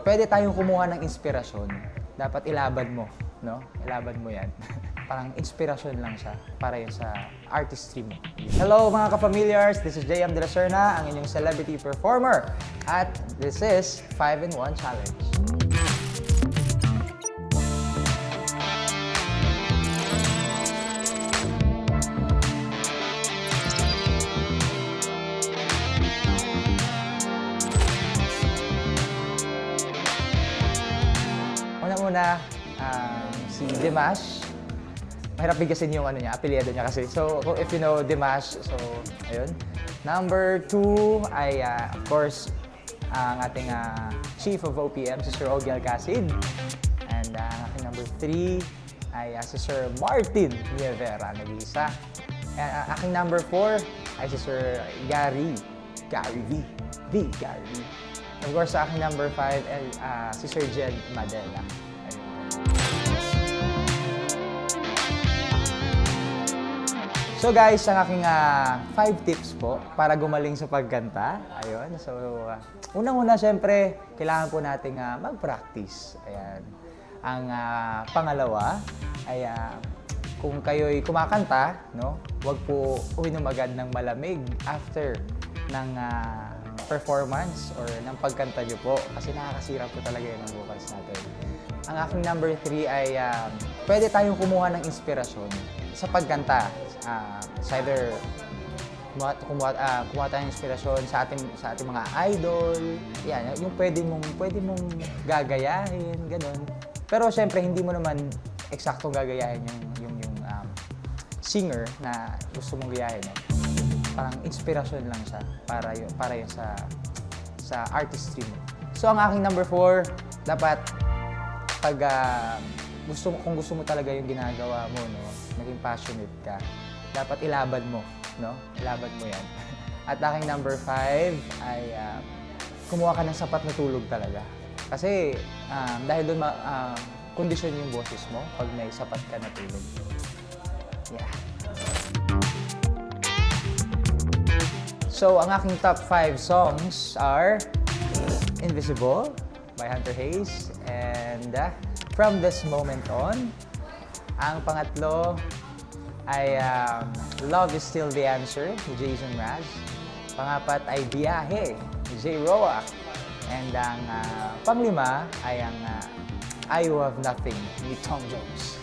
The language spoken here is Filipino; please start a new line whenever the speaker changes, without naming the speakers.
pwede tayong kumuha ng inspirasyon. Dapat ilaban mo, no? Ilaban mo yan. Parang inspirasyon lang siya para yun sa artistry mo. Hello mga ka-familiars! This is JM De La Serna, ang inyong celebrity performer. At this is 5-in-1 Challenge. Una-una, si Dimash. Mahirap bigyasin yung ano niya, apelyido niya kasi. So, if you know Dimash, so, ayun. Number 2 ay, of course, ang ating Chief of OPM, si Sir Ogie Alcacid. And ang aking number 3 ay si Sir Martin Nievera, nag-iisa. And aking number 4 ay si Sir Gary V. Gary V. Of course, sa aking number 5 ay si Sir Jed Madela. So guys, ang aking 5 tips po para gumaling sa pagkanta. Ayun. So, unang-una syempre, kailangan po nating mag-practice. Ayan. Ang pangalawa ay kung kayo'y kumakanta, no, huwag po uminom agad ng malamig after ng performance or ng pagkanta nyo po kasi nakakasira po talaga yun ang vocals natin. Ang aking number 3 ay pwede tayong kumuha ng inspirasyon sa pagkanta. It's either kumuha tayong inspirasyon sa ating mga idol, yan, yung pwede mong gagayahin, ganun. Pero syempre hindi mo naman eksaktong gagayahin yung singer na gusto mong gayahin. Parang inspirasyon lang siya para yun sa artistry mo. So ang aking number 4, dapat pag kung gusto mo talaga yung ginagawa mo, no, naging passionate ka, dapat ilaban mo, no? Ilaban mo yan. At aking number 5 ay kumuha ka ng sapat na tulog talaga. Kasi dahil doon kondisyon yung boses mo pag may sapat ka na tulog. Yeah. So, ang aking top 5 songs are Invisible by Hunter Hayes and From This Moment On. Ang pangatlo ay Love Is Still the Answer ni Jason Mraz. Pangapat ay Biyahe ni J. Roa. And ang panglima ay ang I You Have Nothing ni Tom Jones.